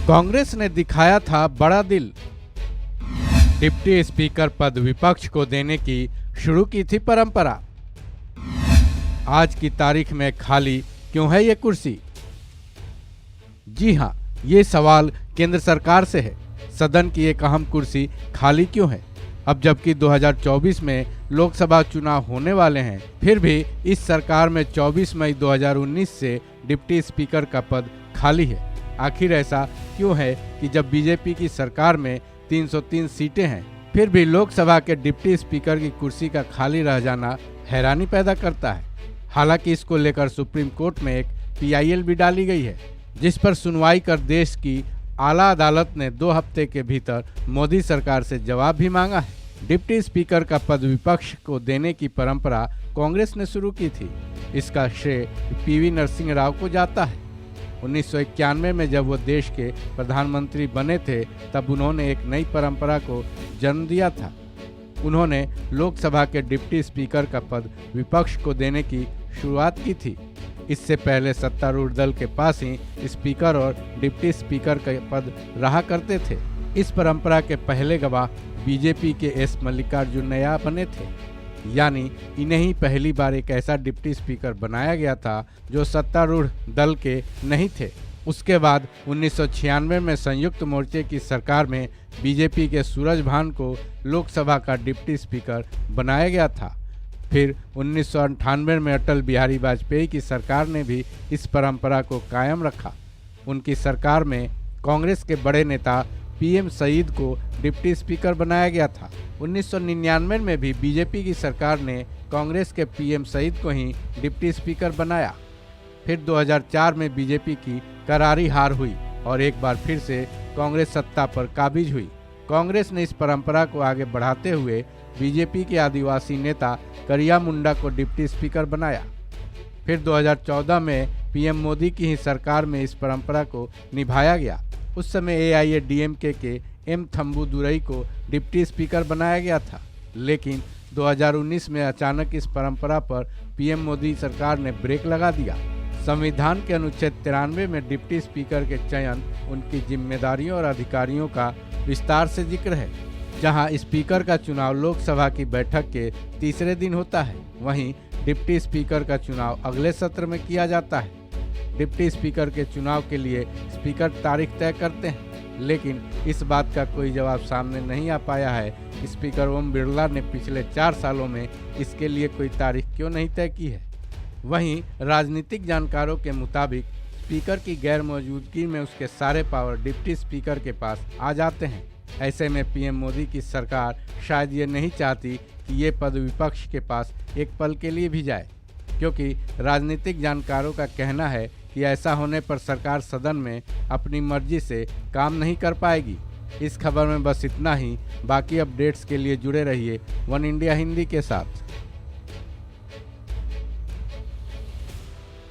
कांग्रेस ने दिखाया था बड़ा दिल। डिप्टी स्पीकर पद विपक्ष को देने की शुरू की थी परंपरा। आज की तारीख में खाली क्यों है ये कुर्सी? जी हां, ये सवाल केंद्र सरकार से है। सदन की एक अहम कुर्सी खाली क्यों है? अब जबकि 2024 में लोकसभा चुनाव होने वाले हैं, फिर भी इस सरकार में 24 मई 2019 से डिप्टी स्पीकर का पद खाली है। आखिर ऐसा क्यों है कि जब बीजेपी की सरकार में 303 सीटें हैं, फिर भी लोकसभा के डिप्टी स्पीकर की कुर्सी का खाली रह जाना हैरानी पैदा करता है। हालांकि इसको लेकर सुप्रीम कोर्ट में एक PIL भी डाली गई है, जिस पर सुनवाई कर देश की आला अदालत ने 2 हफ्ते के भीतर मोदी सरकार से जवाब भी मांगा है। डिप्टी स्पीकर का पद विपक्ष को देने की परंपरा कांग्रेस ने शुरू की थी। इसका श्रेय PV नरसिंह राव को जाता है। 1991 में जब वो देश के प्रधानमंत्री बने थे, तब उन्होंने एक नई परंपरा को जन्म दिया था। उन्होंने लोकसभा के डिप्टी स्पीकर का पद विपक्ष को देने की शुरुआत की थी। इससे पहले सत्तारूढ़ दल के पास ही स्पीकर और डिप्टी स्पीकर का पद रहा करते थे। इस परंपरा के पहले गवाह बीजेपी के S मल्लिकार्जुनैया बने थे, यानी इन्हें ही पहली बार एक ऐसा डिप्टी स्पीकर बनाया गया था जो सत्तारूढ़ दल के नहीं थे। उसके बाद 1996 में संयुक्त मोर्चे की सरकार में बीजेपी के सूरजभान को लोकसभा का डिप्टी स्पीकर बनाया गया था। फिर 1998 में अटल बिहारी वाजपेयी की सरकार ने भी इस परंपरा को कायम रखा। उनकी सरकार में कांग्रेस के बड़े नेता PM सईद को डिप्टी स्पीकर बनाया गया था। 1999 में भी बीजेपी की सरकार ने कांग्रेस के PM सईद को ही डिप्टी स्पीकर बनाया। फिर 2004 में बीजेपी की करारी हार हुई और एक बार फिर से कांग्रेस सत्ता पर काबिज हुई। कांग्रेस ने इस परंपरा को आगे बढ़ाते हुए बीजेपी के आदिवासी नेता करिया मुंडा को डिप्टी स्पीकर बनाया। फिर 2014 में PM मोदी की ही सरकार में इस परंपरा को निभाया गया। उस समय AIADMK के M थम्बुदुरई को डिप्टी स्पीकर बनाया गया था, लेकिन 2019 में अचानक इस परंपरा पर PM मोदी सरकार ने ब्रेक लगा दिया। संविधान के अनुच्छेद 93 में डिप्टी स्पीकर के चयन, उनकी जिम्मेदारियों और अधिकारियों का विस्तार से जिक्र है। जहां स्पीकर का चुनाव लोकसभा की बैठक के तीसरे दिन होता है, वहीं डिप्टी स्पीकर का चुनाव अगले सत्र में किया जाता है। डिप्टी स्पीकर के चुनाव के लिए स्पीकर तारीख तय करते हैं, लेकिन इस बात का कोई जवाब सामने नहीं आ पाया है कि स्पीकर ओम बिरला ने पिछले 4 सालों में इसके लिए कोई तारीख क्यों नहीं तय की है। वहीं राजनीतिक जानकारों के मुताबिक स्पीकर की गैर मौजूदगी में उसके सारे पावर डिप्टी स्पीकर के पास आ जाते हैं। ऐसे में PM मोदी की सरकार शायद ये नहीं चाहती कि ये पद विपक्ष के पास एक पल के लिए भी जाए, क्योंकि राजनीतिक जानकारों का कहना है कि ऐसा होने पर सरकार सदन में अपनी मर्जी से काम नहीं कर पाएगी। इस खबर में बस इतना ही। बाकी अपडेट्स के लिए जुड़े रहिए वन इंडिया हिंदी के साथ।